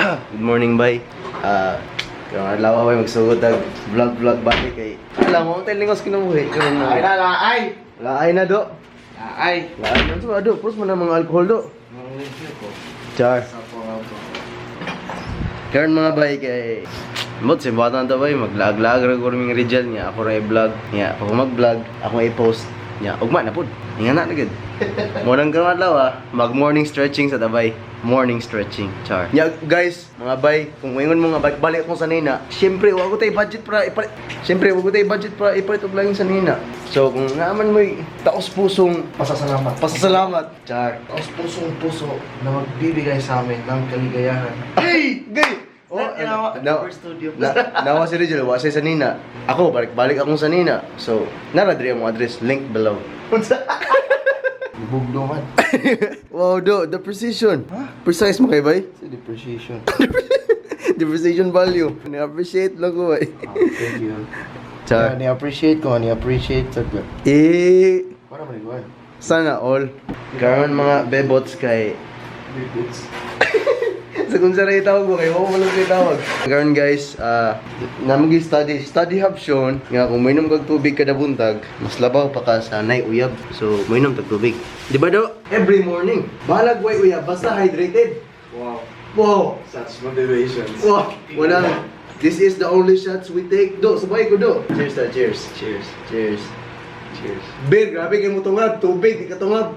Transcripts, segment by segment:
Good morning, bay. Kung adlaw bay magsugod tag vlog balik kay. Alam mo, hotel lingos kinabuhi. Laay! Laay na do. Laay! Laay na so ado, pros man ang mga alcohol do. Char. Karon mga bay kay Mot simbatan to bay maglag-lag ra ko ring Rizal niya. Ako ra i-vlog niya. Ako mag-vlog, ako i-post niya. Ugma na pud. Inga na gid. Mo nang karon adlaw mag-morning stretching sa tabay. Morning stretching, char. Yeah, guys, mga bay, kung ngayon mo nga balik akong sanina, syempre wag ko tay budget para ipalit og lang sanina. So kung naaman mo taos pusong pasasalamat, char. Taos pusong puso na magbibigay sa amin ng kaligayahan. Hey, gay. Nawa si Rizal, wa siya sanina. Ako balik akong sanina. So, nara diri mo address link below. Bugdo man. Wow, the precision. Huh? Precise mo kay bay? Sa depreciation. Depreciation value. Ni-appreciate lang ko ay. Thank you. Char. Ni-appreciate ko, ni-appreciate sa club. Para man igual. sana all. Karon mga bebots kay Big boots. sa kung sa rin tawag ko kayo, wala rin tawag. Karon guys, namagi study option nga kung mainom kag tubig kada buntag, mas labaw pa ka sa nay uyab. So, mainom tag tubig. Di ba do? Every morning. Balag way uyab, basta hydrated. Wow. Wow. Such motivations. Wow. Wala. This is the only shots we take. Do, sabay ko do. Cheers ta, cheers. Cheers. Cheers. Cheers. Bir, grabe kay mo tungab. Tubig, di ka tungab.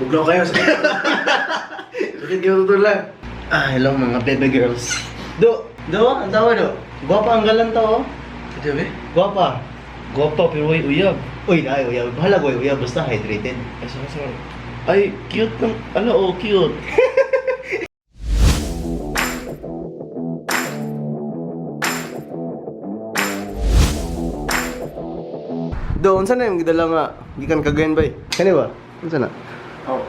Buglaw kayo sa Sakit kayo tutulan. Hello mga baby girls. Do, ang tawa do. Gwapa ang galan to. Ito ba? Gwapa. Gwapa pero way uyab. Uy, ay, uyab. Bahala ko, uyab. Basta hydrated. Ay, sorry. Ay, cute ng... Ano, cute. Do, unsa na yung gidala nga? Gikan kagayan ba eh? Kani ba? Unsa na? Oh.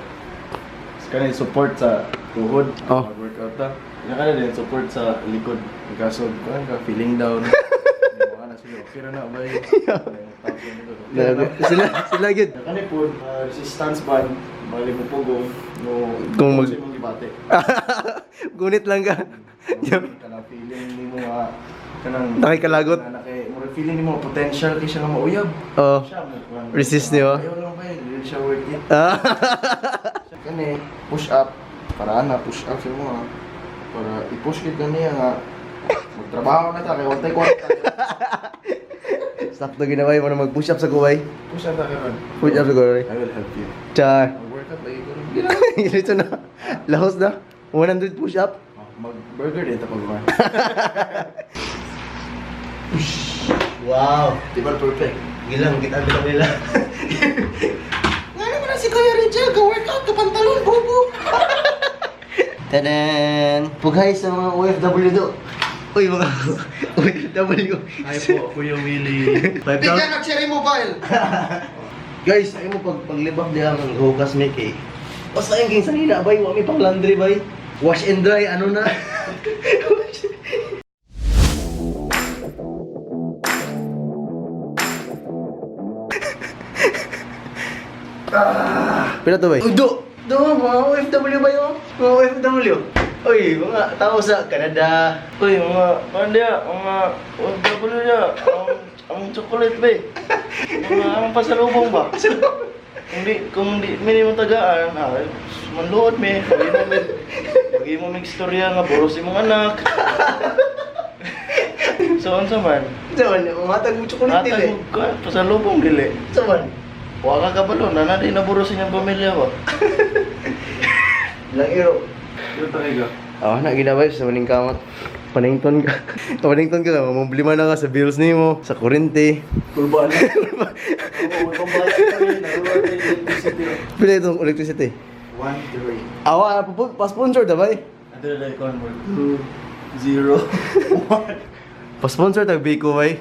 Kaya support sa tuhod. Oh. Workout ta. Yan ka na din support sa likod. Kaso, kuhan ka, feeling down. Mga na sila. Okay na ba yun? Sila gid. Yan ka na po, resistance band. Bali mo po Kung mag- Kasi mong ibate. Gunit lang ka. Kanang feeling ni mo nga. Kanang... Nakikalagot. Mura feeling ni mo potential kay siya nga mauyab. Oh. Siya mo. Resist niyo? Ayaw lang ba yun. Hindi siya worth it. Ah. Push up para push up siya mo para i-push kit kaniya nga magtrabaho na ta kay wantay kwarta. Sakto ginawa mo na mag-push up sa kuway. Push up ta karon. Push up sa kuway. I will help you. Char. Mag-workout lagi ko. Ito na. Lahos na. 100 push up. Mag-burger din ta pag Wow. Di ba perfect? Gilang kita nila. Nga naman na si Kuya Rizal, ka-workout, ka-pantalon, bobo! Tadan! Pughay sa mga OFW do. Uy, mga OFW. Ay po, Kuya Willie. Bigyan ng cherry mobile! Guys, ay mo paglibak diha ang hugas make eh. Basta yung king sanina bay, wa mi pang laundry bay. Wash and dry ano na. Pila to bay? Uy, do mga OFW ba yun? Mga OFW. Uy, mga tao sa Canada. Uy, mga OFW niya, ang chocolate ba ang pasalubong ba? Kung di minimum tagaan, manluod me. Lagi mo migstorya nga, boros imong anak. So, ano man? Saman, umatag mo chocolate dili. Atag mo ka, pasalubong dili. Saman. Huwag ka kabalo, nanay naburos niyang pamilya ba? Ilang iro. Ito talaga. Na ginabay sa maning kamot. Panington ka. Panington ka lang, mamblima na ka sa bills ni mo, sa kurente. Kulbaan na. Oo, may pambayad ka rin. Naruwa na yung electricity. Pila itong electricity? 1, 3. Pa-sponsor na ba eh? Ito na like 1, 0, 1. Pa-sponsor tag Biko ba eh?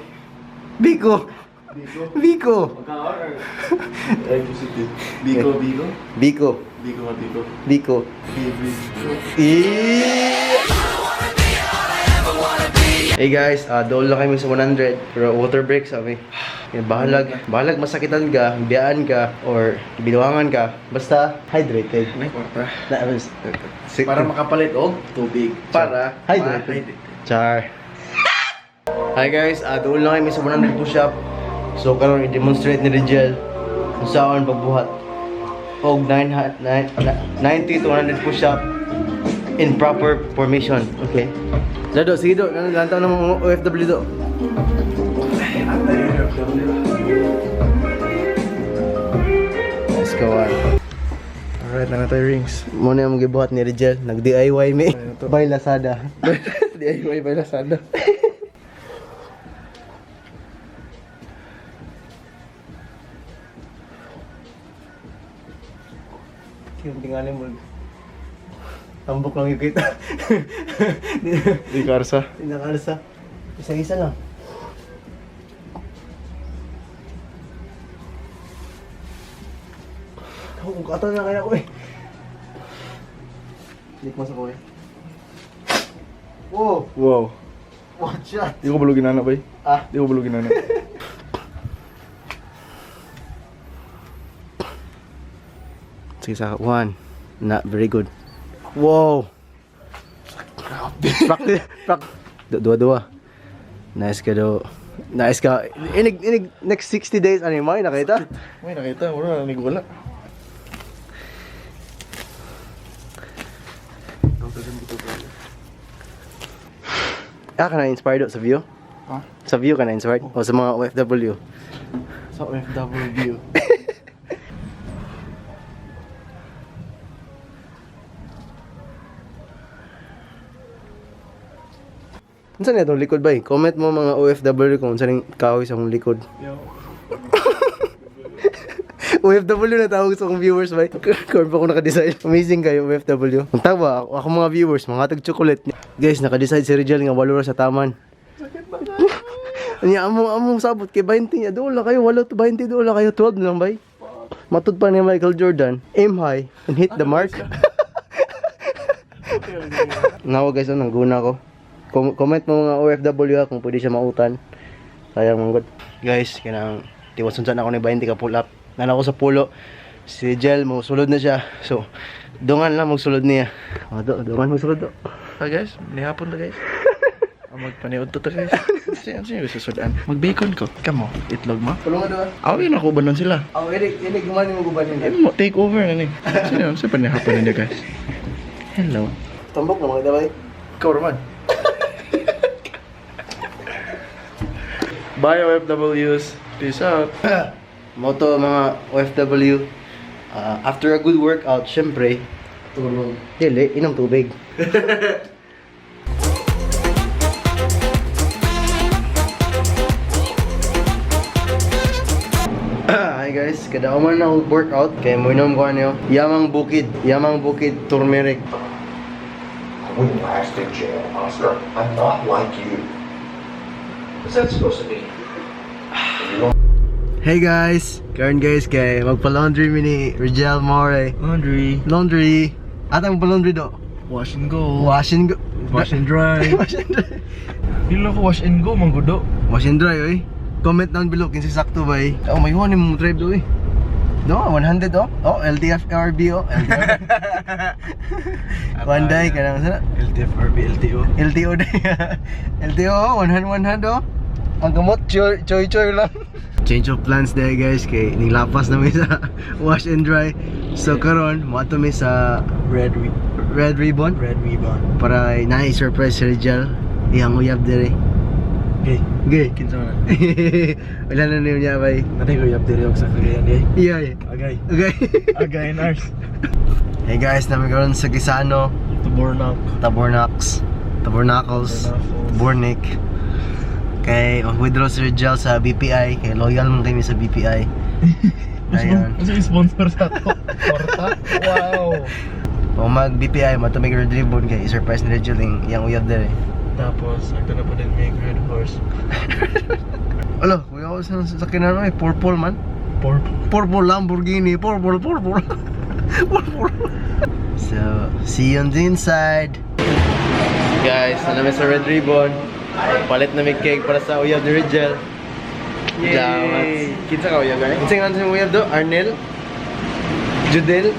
Biko! Biko! Magka-order. Electricity. Biko. Biko. Biko. Hey guys, doon lang kami sa 100 pero water break sabi. Bahalag masakitan ka, biyaan ka, or binuangan ka, basta hydrated. May kwarta. Para makapalit og tubig. Para hydrated. Char. Hi guys, doon lang kami sa 100 push-up. So karon i-demonstrate ni Rigel kung saan pagbuhat og 90 to 100 push-up in proper formation. Okay. Lado, sige do, lantaw ng mga OFW do. Let's go on. Alright, na tayo rings. Muna yung gibuhat ni Rigel, nag-DIY me. By Lazada. DIY by Lazada. Yung tinganin mo. Tambok lang yung kita. Di karsa. Hindi nakalasa. Isa-isa lang. Kung kata na kaya ko eh. Lik mo sa ko eh. Wow! Wow. What shot? Di ko bulugin na bay. Ah. Di ko bulugin na. Sige sa one. Not very good. Wow! Practice. Dua-dua. Nice ka do. Nice ka. Inig next 60 days ano yung may nakita? May nakita, wala nanig wala. Ka na inspired sa view? Ha? Sa view ka na inspired? O sa mga OFW? Sa OFW. Saan na itong likod ba eh? Comment mo mga OFW kung saan yung kahoy sa mong likod. Yo. OFW na tawag sa akong viewers ba? Corn pa ako nakadesign. Amazing kayo OFW. Ang tawa, ako mga viewers, mga tag-chocolate. Guys, nakadesign si Rigel nga 8 oras sa taman. Niya, among sabot kay 20 niya. Doon lang kayo, 8 to 20 doon lang kayo. 12 lang ba? Matud pa ni Michael Jordan. Aim high and hit the mark. Nawa guys, nangguna ko. Comment mo mga OFW kung pwede siya mautan. Sayang mong god. Guys, kinang tiwasunsan ako ni 20 ka pull up. Nan ako sa pulo. Si Gel mo sulod na siya. So, dungan lang magsulod niya. O dungan magsulod do. Ah guys, nihapon na guys. Magpaniod to guys. Ano siya susudan? Mag-bacon ko. Kamo, itlog mo? Tulungan do. Awin ako banon sila. Ini gumani mo gubanin. Mo take over na ni. Sino sa panihapon na guys. Hello. Tambok na mga dabay. Ikaw naman. Bye OFWs. Peace out. Moto mga OFW. After a good workout, syempre, tulog. Dili, inom tubig. Hi guys, kada man na workout kay mo inom ko ano, Yamang Bukid turmeric. I wouldn't last in jail, Oscar. I'm not like you. What's that supposed to mean? Hey guys, karon guys kay magpa-laundry mini Rigel More. Laundry. Atang pa-laundry do. Wash and go. Wash and go. Wash and dry. Wash and dry. Hilo ko wash and go manggudo. Wash and dry oy. Comment down below kinsa sakto ba eh. Oh, may one mo drive do eh. Do 100 oh. Oh, LTF RB oh. One day kanang sana. LTF RB LTO. LTO day. LTO 100 oh. Ang gamot choy lang. Change of plans day guys kay nilapas na mi sa wash and dry. So karon mo ato mi sa Red ribbon. para na-surprise si Rigel. Iyang uyab dire. Gay. Kinsa man. Wala na niya bay. Nanay ko yap dire og sa kagayan day. Iya. Agay. Okay. Agay nars. Hey guys, namin karon sa Gisano, Tabornacles. Tabornic. Kay mag-withdraw si Rigel sa BPI. Kay loyal man kami sa BPI. Ayan. Ano yung sponsor sa to? Porta? Wow. Kung mag-BPI, matumig red ribbon kay surprise ni Rigel yung uyab dire. Tapos, ito na po din may red horse. Alo, kuya ko sa sakinan eh, purple man. Purple Lamborghini, purple. So, see you on the inside. Guys, namin sa red ribbon. Palit na may cake para sa uyab ni Rigel. Yay! Kita ka ya guys. Insing ano mo do? Arnel? Judel?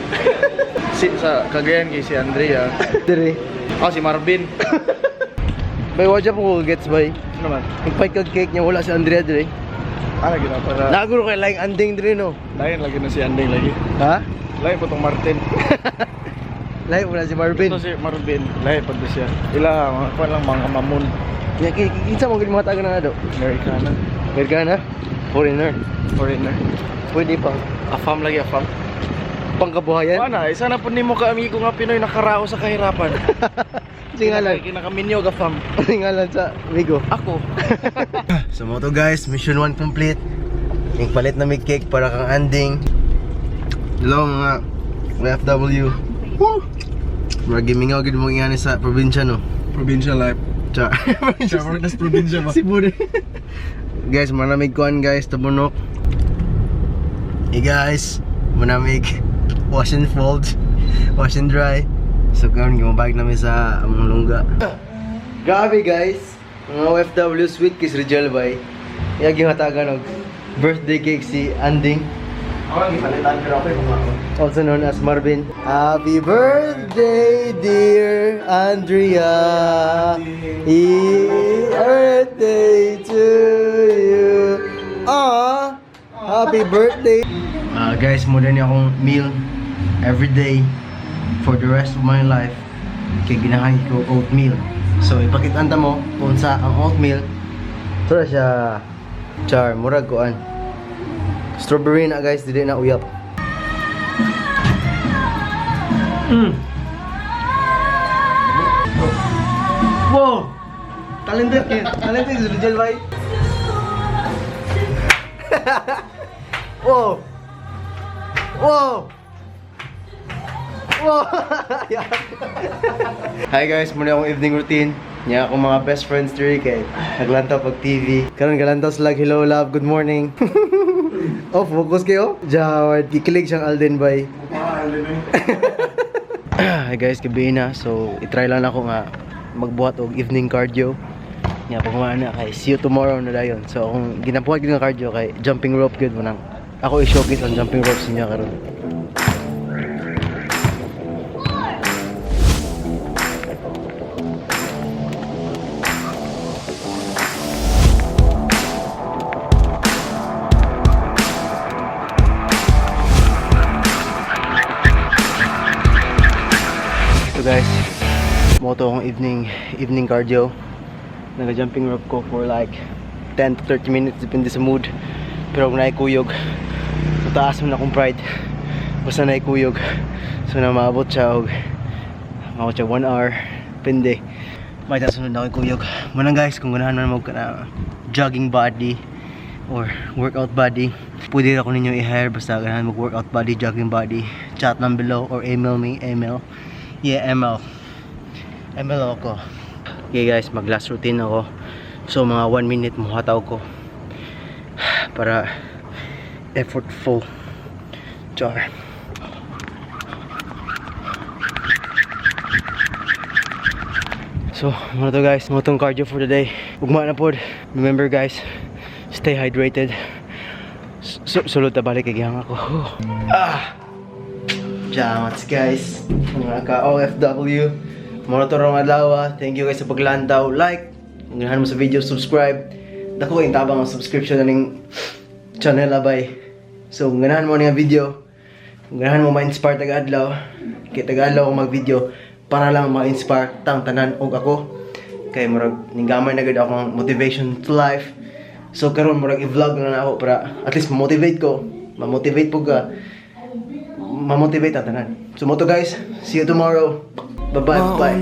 Sa Cagayan kay si Andrea. Dire. Si Marvin. Bay wajah po gets bay. Ano naman? Nagpait kag cake niya wala si Andrea dire. Lagi na para. Naguro kay laing anding dire no. Lain lagi na si Andeng lagi. Ha? Lain po tong Martin. Laing wala si Marvin. Ito si Marvin. Lain po to siya. Ila pa lang mga mamon. Ya kinsa mo gid mga taga na do? Americana. Amerikana? Foreigner. Foreigner. Pwede pa. Afam lagi afam. Pangkabuhayan. Ana, isa na po nimo ka amigo nga Pinoy nakarao sa kahirapan. Singalan. Kinakaminyo ka fam. Singalan sa Migo. Ako. So mo to guys, mission 1 complete. Yung palit na may cake para kang anding. Hello mga OFW. Woo! Mga gimingaw gid mo ingani sa probinsya no. Provincial life. Cha. Nas probinsya ba? Cebu din. Guys, manamig kuan guys, tabunok. Hey guys, manamig wash and fold, wash and dry. So karon gimabag namin sa among lungga. Grabe guys, mga OFW sweet kiss Rizal bay. Iya gihatagan og birthday cake si Anding. Ako gipalitan pero ako kumaon. Also known as Marvin. Happy birthday, dear Andrea. Happy birthday to you. Happy birthday. Guys, muna niya akong meal every day for the rest of my life. Kaya ginahay ko oatmeal. So, ipakitanta mo kung sa ang oatmeal. Ito na siya. Char, murag koan. Strawberry na guys, dili na uyap. Wow! Talented kid. Talented si Rizal bay. Wow! Wow! Wow! Hi guys, muna akong evening routine. Nya akong mga best friends diri kay naglantaw pag TV. Karon galantaw sila, hello love, good morning. Oh, focus kayo. Jawad, kikilig siyang Alden bay. Hi guys, gabi na. So, itry lang ako nga magbuhat og evening cardio. Nya pag na kay see you tomorrow na dayon. So, kung ginabuhat gyud nga cardio kay jumping rope gyud mo nang ako i-showcase ang jumping rope sa inyo karon. Guys, moto akong evening cardio. Naga-jumping rope ko for like 10 to 30 minutes depende sa mood. Pero kung naikuyog, mataas mo na akong pride. Basta naikuyog. So na maabot siya og 1 hour. Depende. May tasunod na ako ikuyog. Manang guys, kung ganahan man mo ka na jogging body or workout body, pwede ako ninyo i-hire basta ganahan mag workout body, jogging body. Chat lang below or email me, Yeah, ML ako. Okay guys, mag last routine ako. So mga 1 minute muhataw ko para effortful. Char. So, ano to guys, mga tong cardio for today. Ugma na pod. Remember guys, stay hydrated. Sulod ta balik kay gihang ako. Jamats guys, mga ka-OFW, mga torong adlaw. Thank you guys sa paglantaw. Like, kung ganahan mo sa video, subscribe. Dako kayong tabang ang subscription na ning channel abay. So kung ganahan mo nga video, kung ganahan mo ma-inspire taga-adlaw, kay taga-adlaw ako mag-video para lang ma-inspire tang tanan og ako. Kay murag ninggamay na gud akong motivation to life. So karon murag i-vlog na ako para at least ma-motivate ko. Ma-motivate po ka. Ma-motivate tanan. So mo to guys, see you tomorrow. Bye bye. Bye.